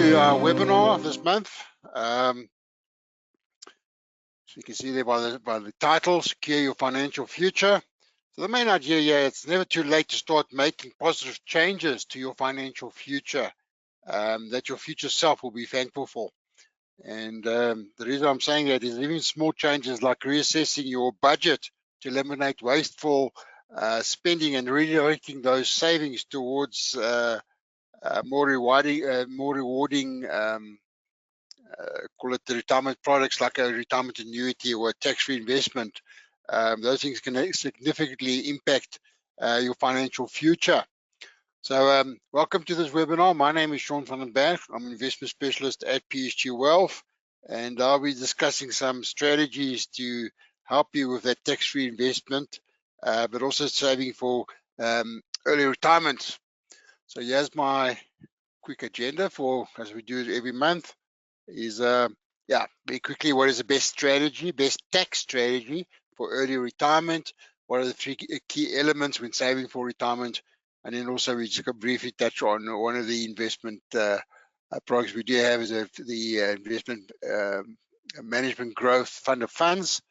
to our webinar this month. So you can see there by the title, Secure Your Financial Future. So the main idea here, it's never too late to start making positive changes to your financial future that your future self will be thankful for. And the reason I'm saying that is even small changes like reassessing your budget to eliminate wasteful spending and redirecting those savings towards more rewarding call it the retirement products like a retirement annuity or a tax-free investment. Those things can significantly impact your financial future. So welcome to this webinar. My name is Sean van den Berg. I'm an investment specialist at PSG Wealth, and I'll be discussing some strategies to help you with that tax-free investment, but also saving for early retirement. So here's my quick agenda for, as we do it every month, is very quickly, what is the best tax strategy for early retirement? What are the three key elements when saving for retirement? And then also we just briefly touch on one of the investment products we do have is the investment management growth fund of funds.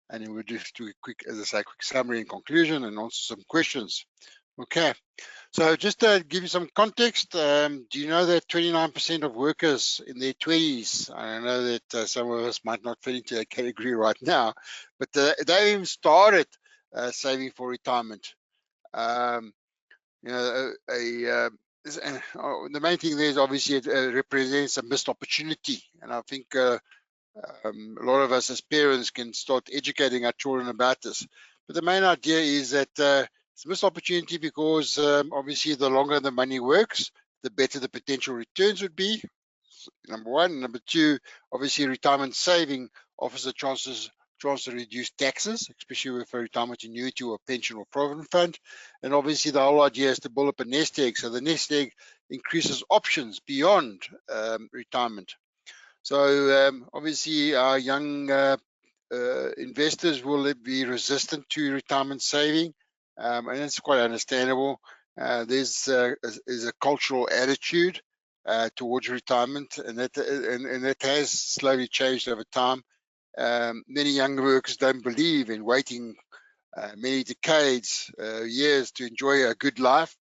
And then we'll just do a quick, as I say, quick summary and conclusion and answer some questions. Okay. So just to give you some context, do you know that 29% of workers in their 20s, I know that some of us might not fit into that category right now, but they even started saving for retirement. The main thing there is obviously it represents a missed opportunity. And I think a lot of us as parents can start educating our children about this. But the main idea is that it's a missed opportunity because obviously the longer the money works, the better the potential returns would be, number one. Number two, obviously retirement saving offers a chance to reduce taxes, especially with a retirement annuity or pension or provident fund. And obviously the whole idea is to build up a nest egg. So the nest egg increases options beyond retirement. So obviously our young investors will be resistant to retirement saving. And it's quite understandable. There's a cultural attitude towards retirement, and that has slowly changed over time. Many young workers don't believe in waiting many decades, years to enjoy a good life.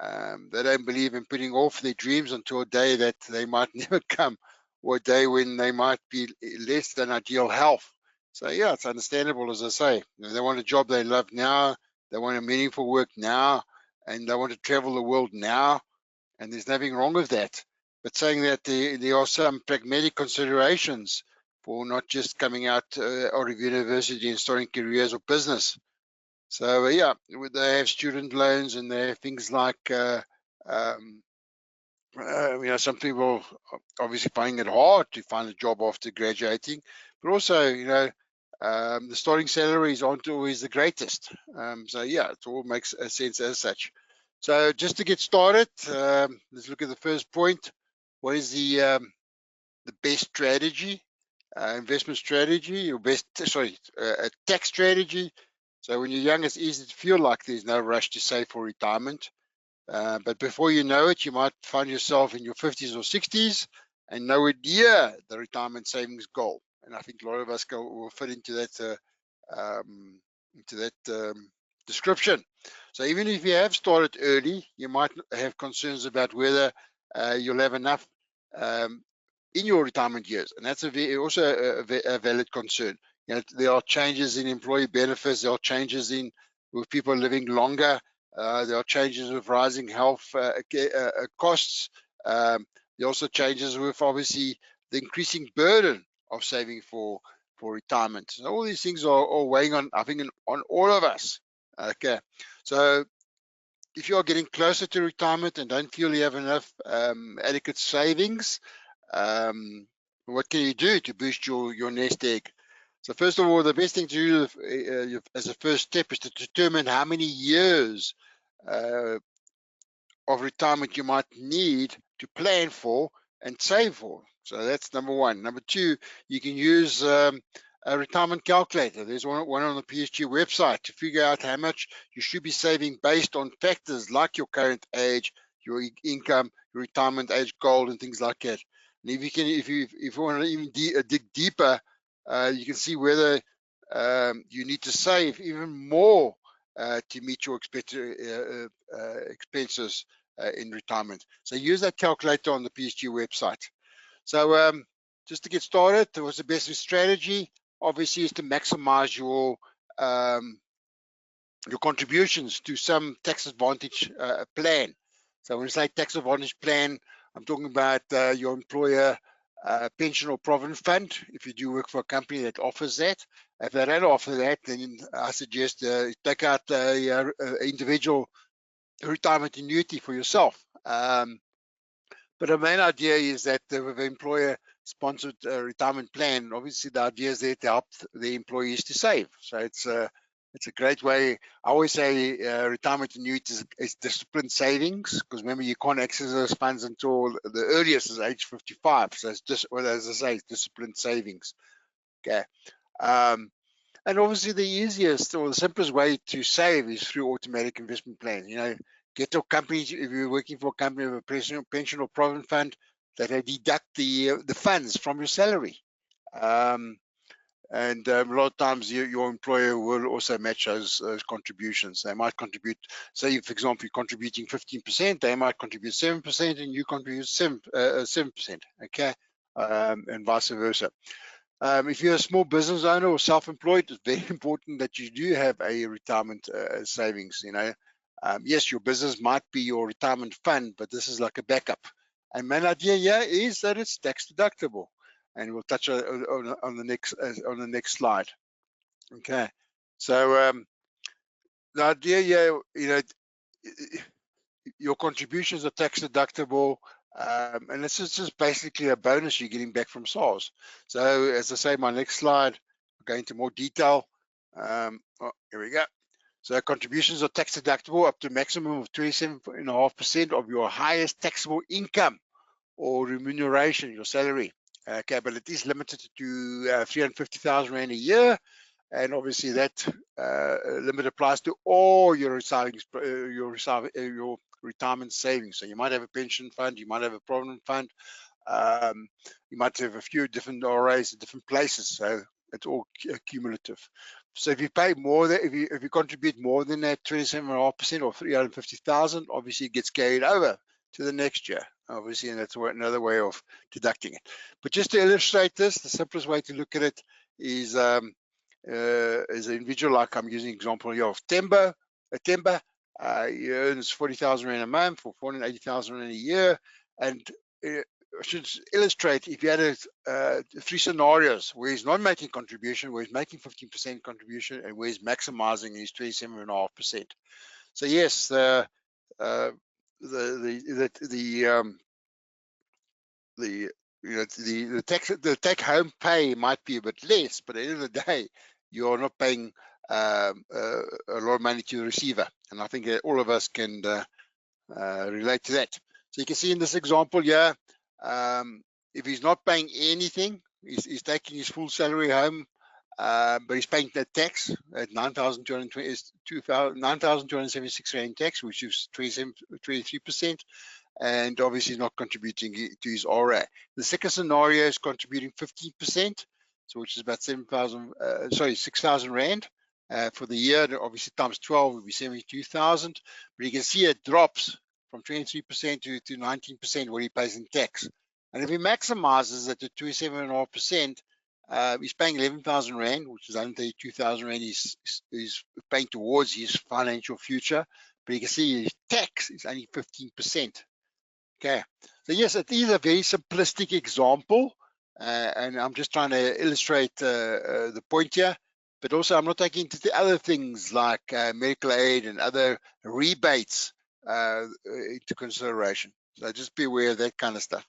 They don't believe in putting off their dreams until a day that they might never come, or a day when they might be less than ideal health. So yeah, it's understandable, as I say. They want a job they love now. They want a meaningful work now, and they want to travel the world now, and there's nothing wrong with that. But saying that there are some pragmatic considerations for not just coming out of university and starting careers or business. So yeah, they have student loans, and they have things like some people obviously finding it hard to find a job after graduating, but also the starting salaries aren't always the greatest. So yeah, it all makes a sense as such. So just to get started, let's look at the first point. What is the best strategy, investment strategy, or a tax strategy? So when you're young, it's easy to feel like there's no rush to save for retirement. But before you know it, you might find yourself in your 50s or 60s and nowhere near the retirement savings goal. And I think a lot of us will fit into that description. So even if you have started early, you might have concerns about whether you'll have enough in your retirement years, and that's also a valid concern. There are changes in employee benefits. There are changes with people living longer. There are changes with rising health costs. There are also changes with obviously the increasing burden of saving for retirement. So all these things are weighing on, I think, on all of us. Okay, so if you are getting closer to retirement and don't feel you have enough adequate savings, what can you do to boost your nest egg? So first of all, the best thing to do as a first step is to determine how many years of retirement you might need to plan for and save for. So that's number one. Number two, you can use a retirement calculator. There's one on the PSG website to figure out how much you should be saving based on factors like your current age, your income, your retirement age goal, and things like that. And if you want to even dig deeper, you can see whether you need to save even more to meet your expenses in retirement. So use that calculator on the PSG website. So just to get started, what's the best strategy? Obviously, is to maximize your contributions to some tax advantage plan. So when I say tax advantage plan, I'm talking about your employer pension or provident fund. If you do work for a company that offers that, if they don't offer that, then I suggest take out a individual retirement annuity for yourself. But the main idea is that the employer-sponsored retirement plan, obviously the idea is there to help the employees to save. So it's a great way. I always say retirement annuity is disciplined savings, because remember, you can't access those funds until the earliest is age 55. So it's just, well, as I say, it's disciplined savings. Okay. And obviously the easiest or the simplest way to save is through automatic investment plans. You know, get your company, if you're working for a company with a pension or provident fund, that they deduct the funds from your salary. And a lot of times your employer will also match those contributions. They might contribute, say for example, you're contributing 15%, they might contribute 7% and you contribute 7%, okay? And vice versa. If you're a small business owner or self-employed, it's very important that you do have a retirement savings. You know, yes, your business might be your retirement fund, but this is like a backup. And main idea here is that it's tax deductible, and we'll touch on the next slide. Okay, so the idea here, you know, your contributions are tax deductible. And this is just basically a bonus you're getting back from SARS. So as I say, my next slide, I'll go into more detail. Oh, here we go. So contributions are tax deductible up to a maximum of 27.5% of your highest taxable income or remuneration, your salary. Okay, but it is limited to 350,000 Rand a year. And obviously that limit applies to all your retirement savings. So you might have a pension fund, you might have a provident fund, you might have a few different RAs at different places. So it's all cumulative. So if you pay more than, if you contribute more than that 27.5% or 350,000, obviously it gets carried over to the next year, obviously, and that's another way of deducting it. But just to illustrate this, the simplest way to look at it is as an individual, like I'm using example here of Temba. He earns 40,000 Rand a month or 480,000 Rand a year. And I should illustrate, if you had three scenarios where he's not making contribution, where he's making 15% contribution, and where he's maximizing his 27.5%. So yes, the take home pay might be a bit less, but at the end of the day, you're not paying a lot of money to the receiver. And I think that all of us can relate to that. So you can see in this example here, if he's not paying anything, he's taking his full salary home, but he's paying that tax at 9,276 Rand tax, which is 23%. And obviously not contributing to his RA. The second scenario is contributing 15%, so which is about 6,000 Rand for the year. Obviously times 12 would be 72,000. But you can see it drops from 23% to 19% what he pays in tax. And if he maximizes it to 27.5%, he's paying 11,000 Rand, which is only 2,000 Rand he's paying towards his financial future. But you can see his tax is only 15%. Okay, so yes, it is a very simplistic example, and I'm just trying to illustrate the point here, but also I'm not taking into the other things like medical aid and other rebates into consideration. So just be aware of that kind of stuff.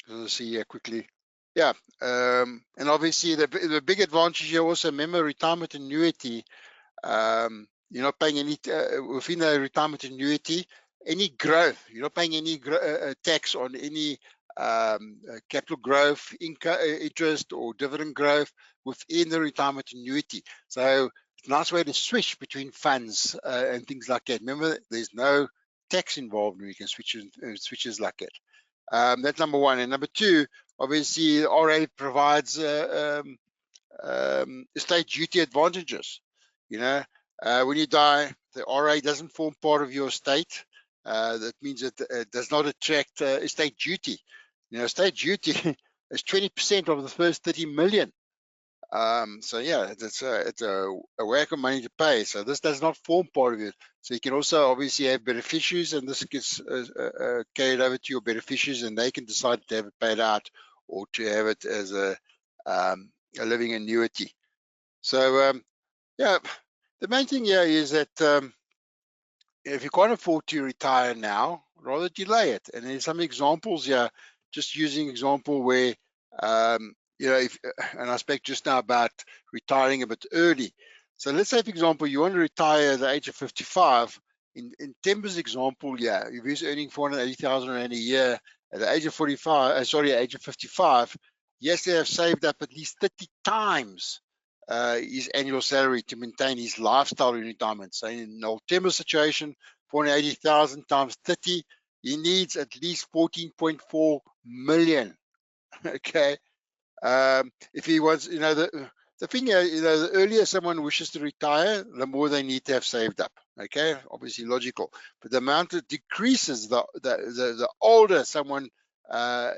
Let's see here quickly. Yeah, and obviously the big advantage here also, remember, retirement annuity. You're not paying any within a retirement annuity, any growth. You're not paying any tax on any capital growth, income, interest, or dividend growth within the retirement annuity. So It's a nice way to switch between funds and things like that. Remember, there's no tax involved when you can switch switches like that. That's number one. And number two, obviously, RA provides estate duty advantages. When you die, the RA doesn't form part of your estate. That means it does not attract estate duty. Estate duty is 20% of the first 30 million. So yeah, it's a whack of money to pay. So this does not form part of it. So you can also obviously have beneficiaries, and this gets carried over to your beneficiaries, and they can decide to have it paid out or to have it as a living annuity. So yeah, the main thing here is that if you can't afford to retire now, rather delay it. And there's some examples here, just using example where and I spoke just now about retiring a bit early. So let's say, for example, you want to retire at the age of 55. In Temba's example, yeah, if he's earning 480,000 Rand a year at the age of 55, yes, they have saved up at least 30 times his annual salary to maintain his lifestyle in retirement. So in old Temba's situation, 480,000 times 30, he needs at least 14.4 million. Okay. If he wants, the thing, the earlier someone wishes to retire, the more they need to have saved up. Okay, obviously logical, but the amount that decreases the older someone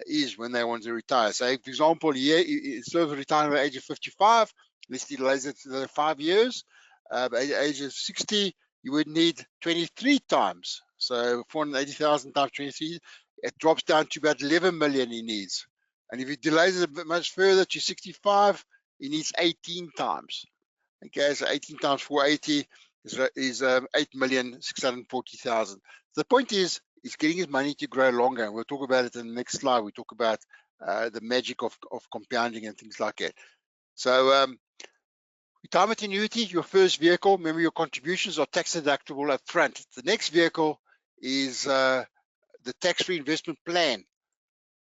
is when they want to retire. So, for example, instead of retiring at the age of 55, let's delay it to 5 years. At the age of 60, you would need 23 times. So 480,000 times 23, it drops down to about 11 million he needs. And if he delays it a bit much further to 65, he needs 18 times. Okay, so 18 times 480 is 8,640,000. The point is, he's getting his money to grow longer. And we'll talk about it in the next slide. We talk about the magic of compounding and things like that. So retirement annuity, your first vehicle. Remember, your contributions are tax deductible up front. The next vehicle is the tax-free investment plan.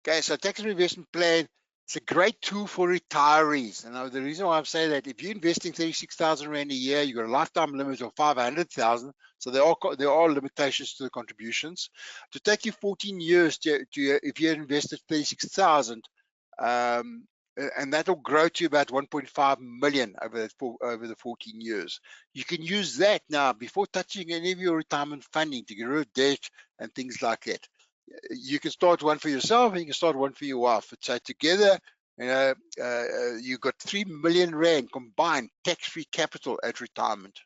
Okay, so tax-free investment plan, it's a great tool for retirees. And the reason why I'm saying that, if you're investing 36,000 Rand a year, you've got a lifetime limit of 500,000. So there are limitations to the contributions. To take you 14 years if you invested 36,000, and that will grow to about 1.5 million over the 14 years. You can use that now before touching any of your retirement funding to get rid of debt and things like that. You can start one for yourself and you can start one for your wife. So together, you've got 3 million Rand combined tax-free capital at retirement.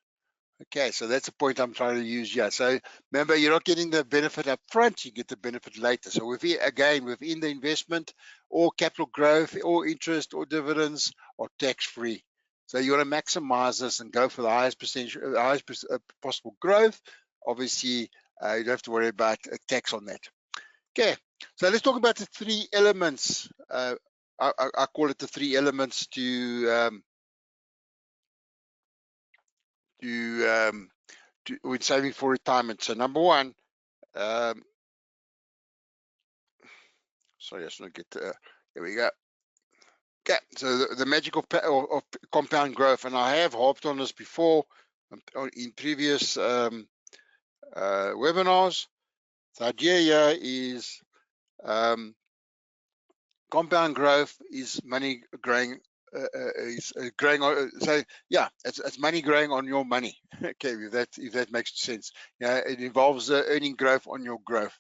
Okay, so that's the point I'm trying to use here. So remember, you're not getting the benefit up front, you get the benefit later. So within the investment, or capital growth, or interest, or dividends are tax-free. So you want to maximize this and go for the highest percentage, possible growth. Obviously, you don't have to worry about a tax on that. Okay, so let's talk about the three elements. I call it the three elements to when saving for retirement. So number one, sorry, I just want to get here we go. Okay, so the magic of compound growth, and I have harped on this before in previous webinars. The idea here is compound growth is money growing. So yeah, it's money growing on your money. Okay, if that makes sense. Yeah, it involves earning growth on your growth.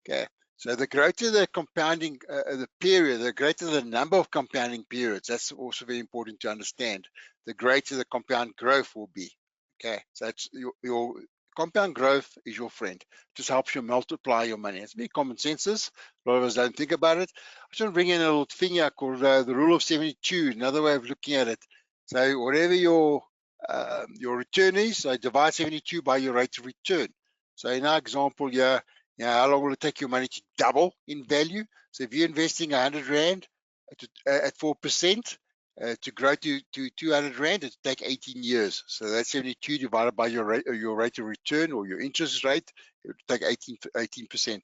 Okay, so the greater the compounding the period, the greater the number of compounding periods. That's also very important to understand. The greater the compound growth will be. Okay, so that's your compound growth is your friend. It just helps you multiply your money. It's very common sense. A lot of us don't think about it. I just want to bring in a little thing here called the rule of 72. Another way of looking at it. So whatever your return is, so divide 72 by your rate of return. So in our example here, how long will it take your money to double in value? So if you're investing 100 Rand at 4%, to grow to 200 Rand, it will take 18 years. So that's 72 divided by your rate of return, or your interest rate. It would take 18%.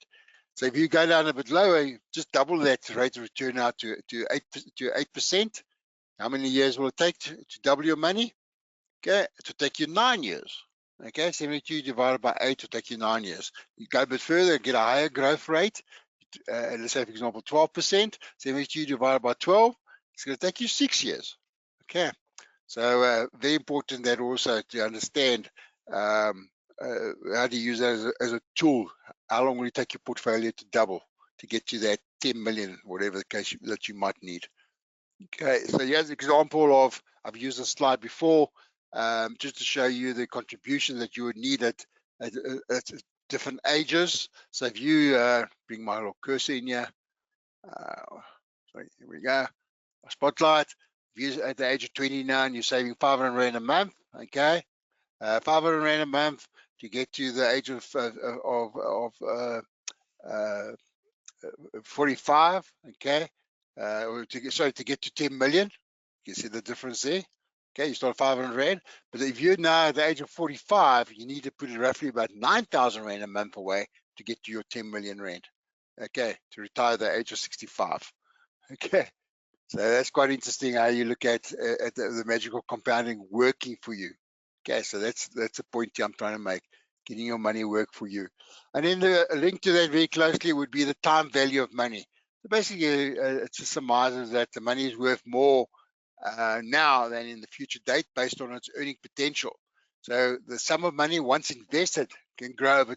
So if you go down a bit lower, just double that rate of return out to 8%. How many years will it take to double your money? Okay, it will take you 9 years. Okay, 72 divided by 8 will take you 9 years. You go a bit further, get a higher growth rate. Let's say, for example, 12%. 72 divided by 12, it's going to take you 6 years. Okay, so very important that also to understand how to use that as a tool. How long will it take your portfolio to double to get to that 10 million, whatever the case that you might need? Okay, so here's an example of, I've used a slide before, just to show you the contribution that you would need at different ages. So if you bring my little cursor in here, sorry, here we go, spotlight. If you're at the age of 29, you're saving 500 Rand a month, okay? 500 Rand a month to get to the age of 45, okay? Or to get to 10 million. You see the difference there? Okay, you start 500 Rand, but if you're now at the age of 45, you need to put roughly about 9,000 Rand a month away to get to your 10 million Rand, okay, to retire at the age of 65, okay. So that's quite interesting how you look at the magical compounding working for you. Okay, so that's the point I'm trying to make, getting your money work for you. And then the link to that very closely would be the time value of money. So basically, it just surmises that the money is worth more now than in the future date based on its earning potential. So the sum of money once invested can grow over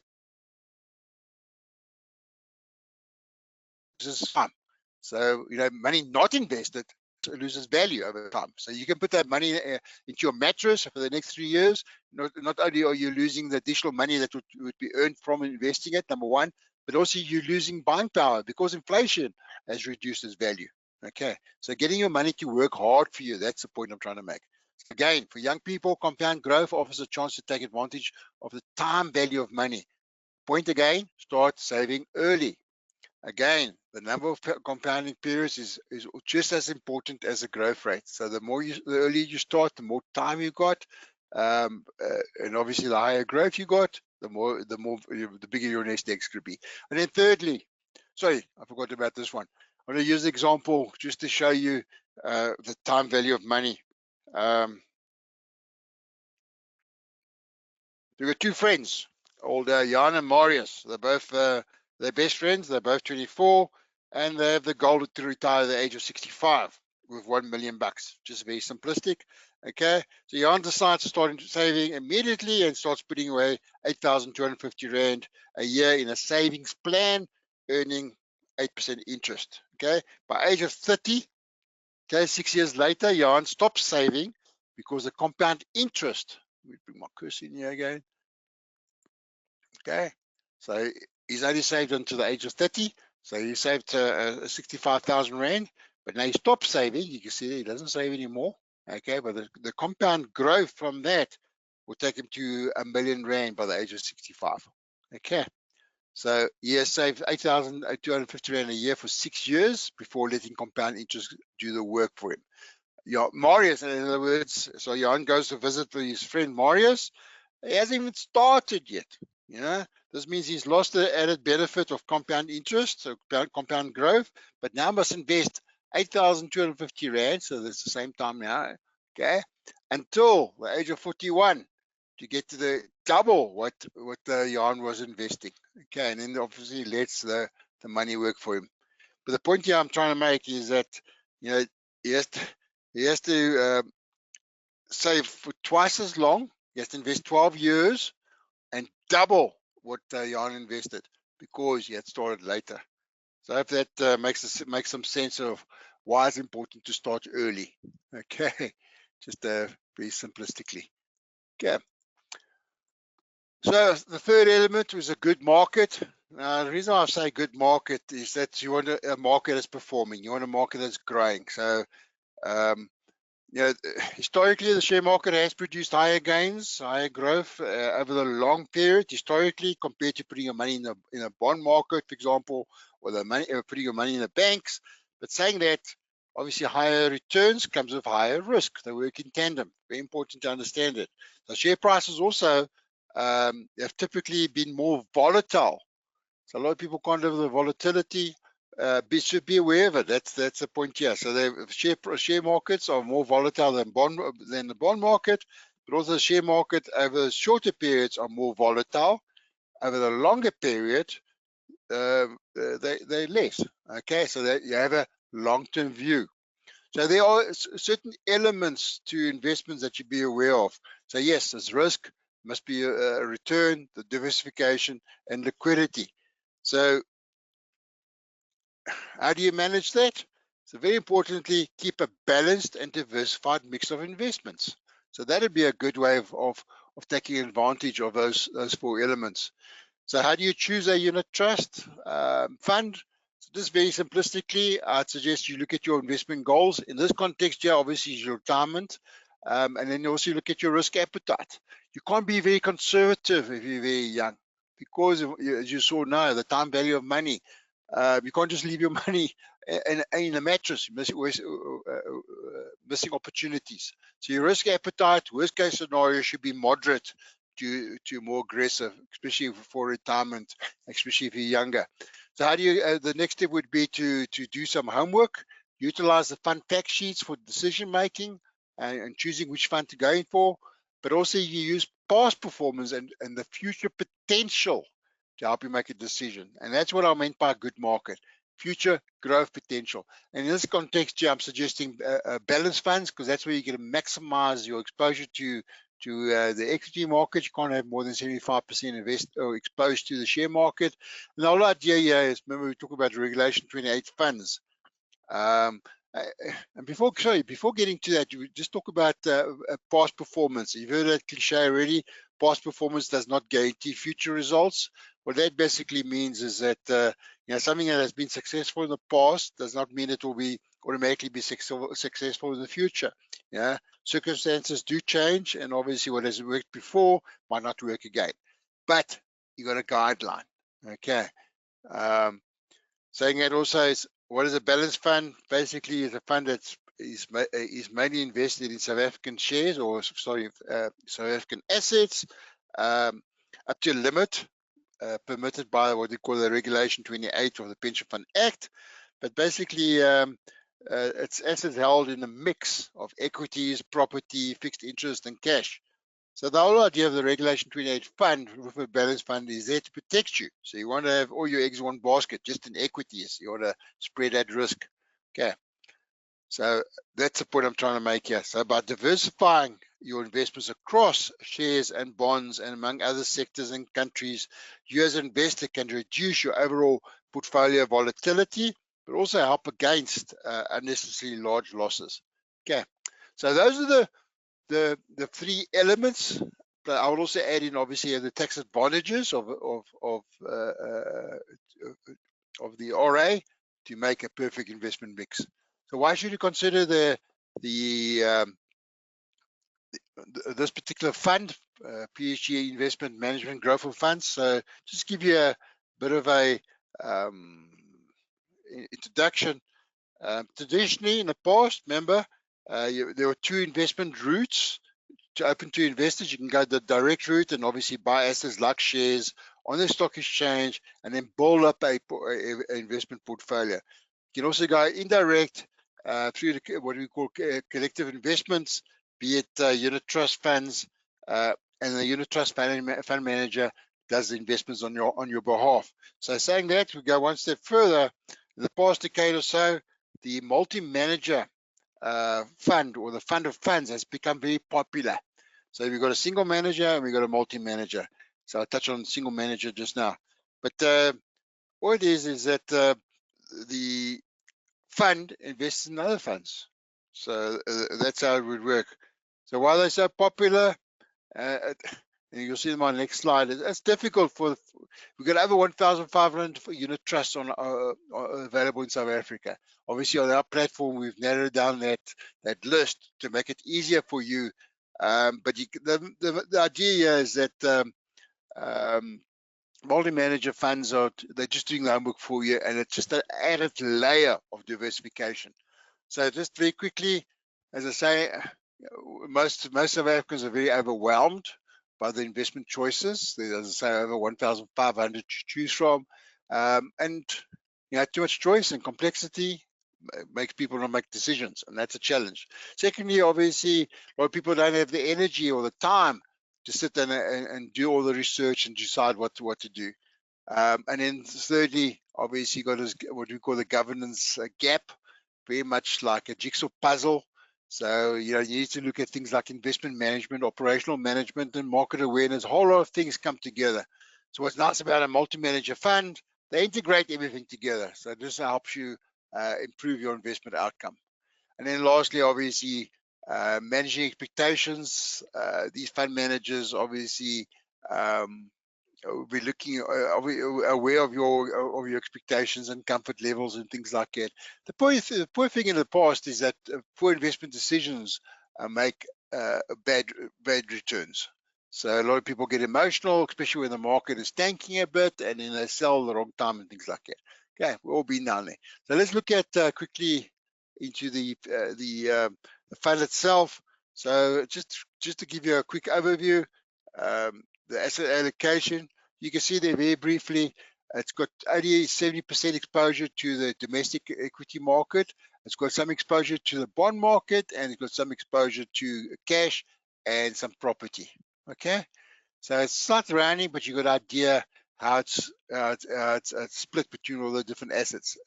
time. So, money not invested loses value over time. So you can put that money into your mattress for the next 3 years. Not only are you losing the additional money that would be earned from investing it, number one, but also you're losing buying power because inflation has reduced its value. Okay, so getting your money to work hard for you, that's the point I'm trying to make. Again, for young people, compound growth offers a chance to take advantage of the time value of money. Point again, start saving early. Again, the number of compounding periods is just as important as the growth rate. So the earlier you start, the more time you got, and obviously the higher growth you got, the bigger your nest eggs could be. And then thirdly, sorry, I forgot about this one. I'm going to use the example just to show you the time value of money. We've got two friends, old Jan and Marius. They're both they're best friends. They're both 24, and they have the goal to retire at the age of 65 with 1 million bucks. Just very simplistic. Okay, so Jan decides to start saving immediately and starts putting away 8,250 Rand a year in a savings plan, earning 8% interest. Okay, by age of 30, okay, 6 years later, Jan stops saving because the compound interest. Let me bring my cursor in here again. Okay, so he's only saved until the age of 30. So he saved 65,000 Rand, but now he stops saving. You can see he doesn't save anymore. Okay, but the compound growth from that will take him to 1 million Rand by the age of 65. Okay, so he has saved 8,250 Rand a year for 6 years before letting compound interest do the work for him. Yeah, Marius, in other words, so Jan goes to visit his friend Marius. He hasn't even started yet. This means he's lost the added benefit of compound interest, so compound growth, but now must invest 8,250 Rand, so that's the same time now, okay, until the age of 41 to get to the double what Jan was investing. Okay, and then obviously lets the money work for him. But the point here I'm trying to make is that he has to save for twice as long. He has to invest 12 years and double what Jan invested because he had started later. So I hope that makes some sense of why it's important to start early. Okay, just very simplistically. Okay. So the third element was a good market. Now, the reason I say good market is that you want a market that's performing. You want a market that's growing. So historically, the share market has produced higher gains, higher growth over the long period, historically, compared to putting your money in a bond market, for example, or putting your money in the banks. But saying that, obviously, higher returns comes with higher risk. They work in tandem. Very important to understand it. So share prices also have typically been more volatile. So a lot of people can't live with the volatility. Should be aware of it. That's the point here. So the share markets are more volatile than the bond market, but also the share market over shorter periods are more volatile. Over the longer period, they're less. Okay, so that you have a long-term view. So there are certain elements to investments that you be aware of. So yes, there's risk, must be a return, the diversification, and liquidity. So how do you manage that? So very importantly, keep a balanced and diversified mix of investments. So that'd be a good way of taking advantage of those four elements. So how do you choose a unit trust fund? So just very simplistically, I'd suggest you look at your investment goals. In this context here, obviously is your retirement. And then also look at your risk appetite. You can't be very conservative if you're very young, because as you saw now, the time value of money. You can't just leave your money in a mattress. Missing opportunities. So your risk appetite, worst case scenario, should be moderate to more aggressive, especially for retirement, especially if you're younger. So how do you? The next step would be to do some homework, utilize the fund fact sheets for decision making and choosing which fund to go in for, but also you use past performance and the future potential to help you make a decision. And that's what I meant by a good market, future growth potential. And in this context here, I'm suggesting balanced funds, because that's where you can maximize your exposure to the equity market. You can't have more than 75% invest or exposed to the share market. And the whole idea here is, remember we talk about Regulation 28 funds. And before getting to that, you just talk about past performance. You've heard that cliche already. Past performance does not guarantee future results. What that basically means is that something that has been successful in the past does not mean it will be automatically be successful in the future. Yeah, circumstances do change, and obviously what has worked before might not work again. But you got a guideline. Okay. Saying that also is, what is a balanced fund? Basically, is a fund that is mainly invested in South African shares, or sorry, South African assets, up to a limit permitted by what they call the Regulation 28 of the Pension Fund Act. But basically, it's assets held in a mix of equities, property, fixed interest, and cash. So the whole idea of the Regulation 28 fund, with a balanced fund, is there to protect you. So you want to have all your eggs in one basket, just in equities. You want to spread that risk. Okay. So that's the point I'm trying to make here. So by diversifying your investments across shares and bonds and among other sectors and countries, you as an investor can reduce your overall portfolio volatility, but also help against unnecessarily large losses. Okay. So those are the three elements. But I will also add in, obviously, the tax advantages of the RA to make a perfect investment mix. So why should you consider this particular fund, PSG Investment Management Growth Funds? So just give you a bit of a introduction. Traditionally, in the past, remember, there were two investment routes to open to investors. You can go the direct route and obviously buy assets like shares on the stock exchange and then build up a investment portfolio. You can also go indirect through what we call collective investments, be it unit trust funds, and the unit trust fund manager does the investments on your behalf. So saying that, we go one step further. In the past decade or so, the multi-manager fund, or the fund of funds, has become very popular. So we've got a single manager and we've got a multi-manager. So I'll touch on single manager just now. But what it is that the fund invests in other funds. So that's how it would work. So why they're so popular, and you'll see them on the next slide. It's difficult we've got over 1,500 unit trusts available in South Africa. Obviously, on our platform, we've narrowed down that list to make it easier for you. But the idea here is that multi-manager funds they're just doing the homework for you, and it's just an added layer of diversification. So just very quickly, as I say, most South Africans are very overwhelmed by the investment choices. There's, as I say, over 1,500 to choose from, and too much choice and complexity makes people not make decisions, and that's a challenge. Secondly, obviously, a lot of people don't have the energy or the time to sit and do all the research and decide what to do. And then thirdly, obviously, got what we call the governance gap, very much like a jigsaw puzzle. So, you need to look at things like investment management, operational management, and market awareness. A whole lot of things come together. So what's nice about a multi-manager fund, they integrate everything together. So this helps you improve your investment outcome. And then lastly, obviously, managing expectations. These fund managers obviously we'll be looking, aware of your expectations and comfort levels and things like that. The poor thing in the past is that poor investment decisions make bad returns. So a lot of people get emotional, especially when the market is tanking a bit, and then they sell the wrong time and things like that. Okay, we've all been down there. So let's look at quickly into the fund itself. So just to give you a quick overview, the asset allocation, you can see there very briefly, it's got 70% exposure to the domestic equity market. It's got some exposure to the bond market, and it's got some exposure to cash and some property. Okay, so it's slight rounding, but you got an idea how it's split between all the different assets.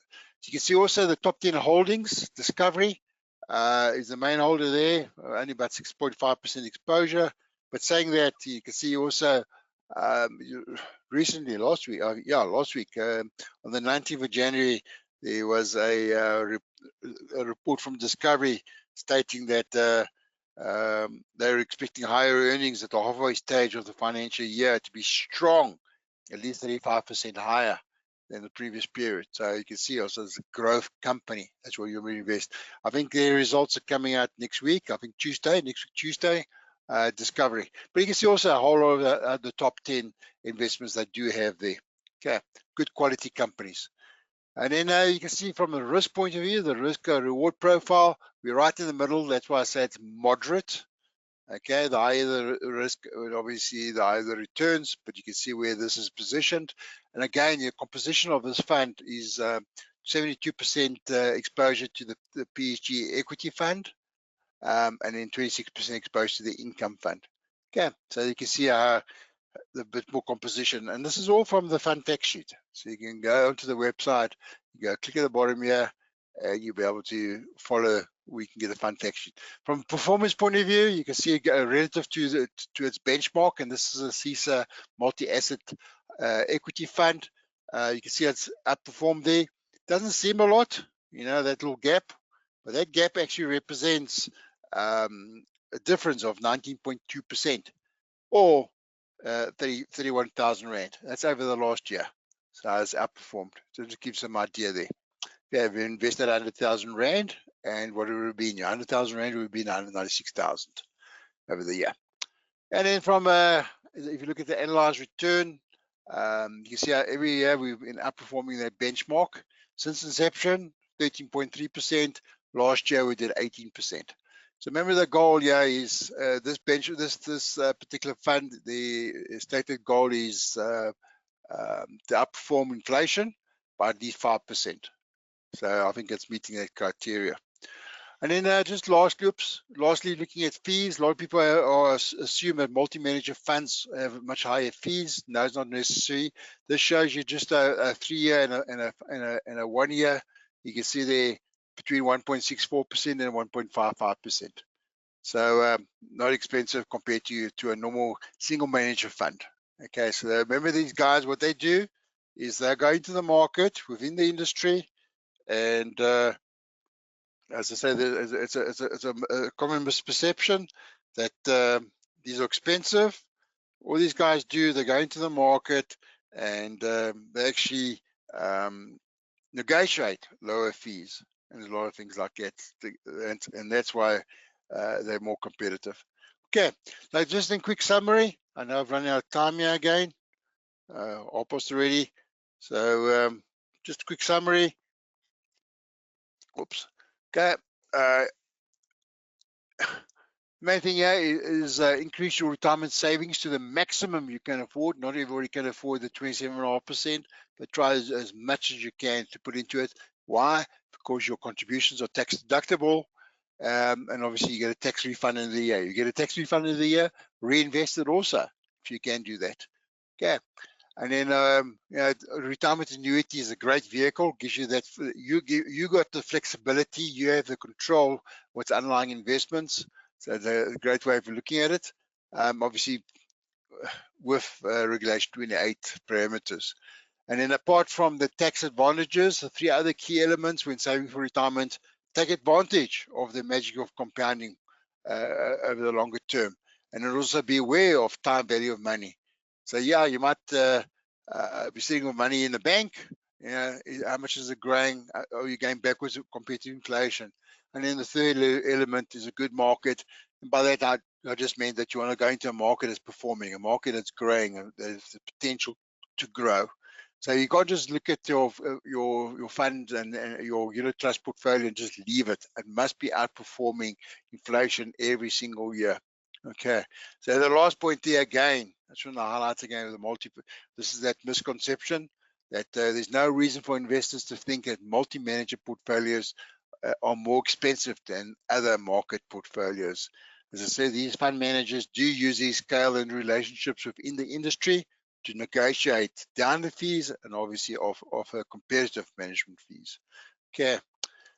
So you can see also the top 10 holdings. Discovery is the main holder there, only about 6.5% exposure. But saying that, you can see also recently, last week, on the 19th of January, there was a report from Discovery stating that they're expecting higher earnings at the halfway stage of the financial year to be strong, at least 35% higher than the previous period. So you can see also it's a growth company. That's where you invest. I think their results are coming out next week. I think next week Tuesday, Discovery. But you can see also a whole lot of the top 10 investments that do have there. Okay, good quality companies. And then you can see from a risk point of view, the risk reward profile, we're right in the middle. That's why I say it's moderate. Okay, the higher the risk, obviously the higher the returns, but you can see where this is positioned. And again, the composition of this fund is 72% exposure to the PSG equity fund, and then 26% exposure to the income fund. Okay, so you can see the bit more composition, and this is all from the fund fact sheet. So you can go onto the website, you go click at the bottom here, and you'll be able to follow. We can get a fund fact sheet. From a performance point of view, you can see relative to its benchmark, and this is a CISA multi-asset equity fund. You can see it's outperformed there. Doesn't seem a lot, that little gap, but that gap actually represents a difference of 19.2%, or 31,000 Rand. That's over the last year. So it's outperformed. So just give some idea there. Yeah, we invested 100,000 Rand, and what it would have been? 100,000 Rand would have been 196,000 over the year. And then from if you look at the analyzed return, you can see how every year we've been outperforming that benchmark. Since inception, 13.3%. Last year we did 18%. So remember, the goal here is this particular fund. The stated goal is to outperform inflation by at least 5%. So I think it's meeting that criteria. And then just lastly, looking at fees. A lot of people assume that multi-manager funds have much higher fees. No, it's not necessary. This shows you just a 3-year and a 1 year. You can see there between 1.64% and 1.55%. So not expensive compared to a normal single manager fund. Okay, so remember, these guys, what they do is they're going to the market within the industry, and as I say, it's a common misperception that these are expensive. All these guys do, they go into the market and they actually negotiate lower fees and a lot of things like that, and that's why they're more competitive. Okay, so just in quick summary, I know I've run out of time here again, almost already. So just a quick summary. Oops. Okay. Main thing here is increase your retirement savings to the maximum you can afford. Not everybody can afford the 27.5%, but try as much as you can to put into it. Why? course, your contributions are tax deductible. And obviously, you get a tax refund in the year. You get a tax refund in the year, reinvest it also, if you can do that. Okay. And then, retirement annuity is a great vehicle. Gives you that. You got the flexibility. You have the control what's underlying investments. So it's a great way of looking at it. Obviously, with Regulation 28 parameters. And then apart from the tax advantages, the three other key elements when saving for retirement, take advantage of the magic of compounding over the longer term. And then also be aware of time value of money. So yeah, you might be sitting with money in the bank. You know, how much is it growing? Are you going backwards compared to inflation? And then the third element is a good market. And by that, I just meant that you want to go into a market that's performing, a market that's growing, and there's the potential to grow. So you can't just look at your fund and your unit trust portfolio and just leave it. It must be outperforming inflation every single year. Okay. So the last point there again, I just want to highlight again the this is that misconception that there's no reason for investors to think that multi-manager portfolios are more expensive than other market portfolios. As I said, these fund managers do use these scale and relationships within the industry to negotiate down the fees and obviously offer competitive management fees. Okay,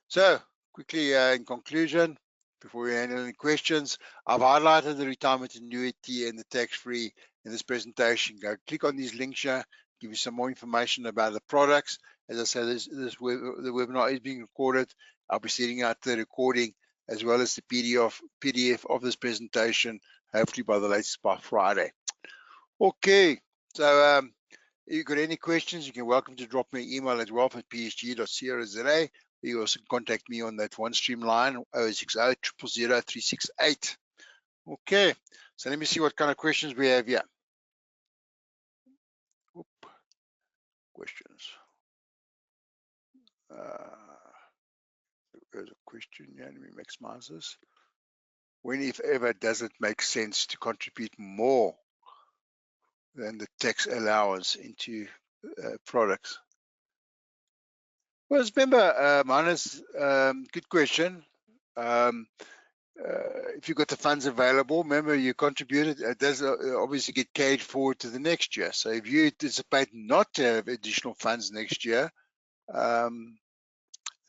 so quickly in conclusion, before we handle any questions, I've highlighted the retirement annuity and the tax-free in this presentation. Go click on these links here, give you some more information about the products. As I said, the webinar is being recorded. I'll be sending out the recording as well as the PDF of this presentation, hopefully by the latest by Friday. Okay, so if you've got any questions, you're welcome to drop me an email at wealth@psg.co.za. You also contact me on that OneStream line, 060 000 368. Okay, so let me see what kind of questions we have here. Oop. Questions. There's a question here. Let me maximize this. When, if ever, does it make sense to contribute more than the tax allowance into products? Well, remember, Manus, good question. If you've got the funds available, remember you contributed, it does obviously get carried forward to the next year. So if you anticipate not to have additional funds next year,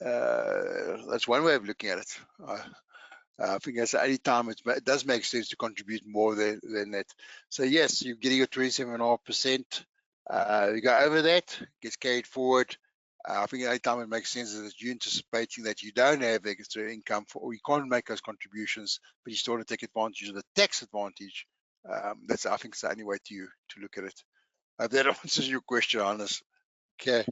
that's one way of looking at it. I think that's the only time it does make sense to contribute more than that. So yes, you're getting your 27.5%. You go over that, gets carried forward. I think the only time it makes sense is that you're anticipating that you don't have extra income or you can't make those contributions, but you still want to take advantage of the tax advantage. That's, I think, it's the only way to look at it. I hope that answers your question, Hannes. Okay.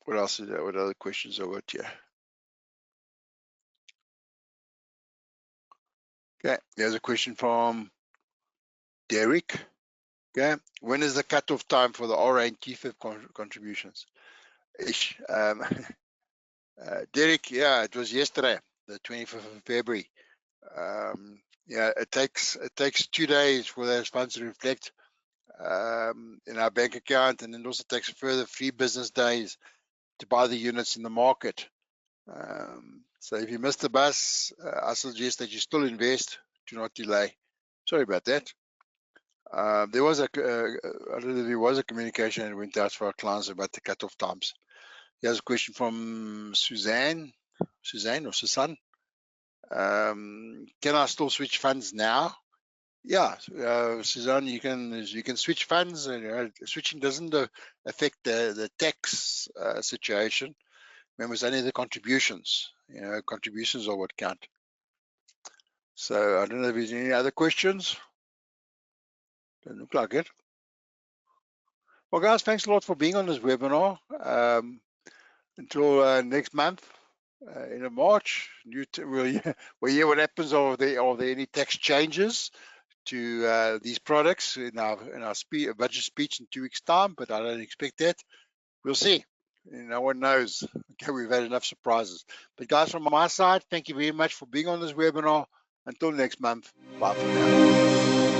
What else is there? What other questions are what here? Okay, there's a question from Derek. Okay, when is the cutoff time for the RA and TFIP contributions? Derek, yeah, it was yesterday, the 25th of February. Yeah, it takes 2 days for those funds to reflect in our bank account, and it also takes a further 3 business days to buy the units in the market. So if you missed the bus, I suggest that you still invest, do not delay. Sorry about that. There was I don't know if there was a communication that went out for our clients about the cutoff times. Here's a question from Suzanne or Susan. Can I still switch funds now? Yeah, Suzanne, you can switch funds. Switching doesn't affect the tax situation. Remember, it's only the contributions. Contributions are what count. So I don't know if there's any other questions. Doesn't look like it. Well, guys, thanks a lot for being on this webinar. Until next month, in March, we'll hear what happens. Are there any tax changes to these products in our budget speech in 2 weeks' time? But I don't expect that. We'll see. No one knows. Okay, we've had enough surprises. But guys, from my side, thank you very much for being on this webinar. Until next month, bye for now.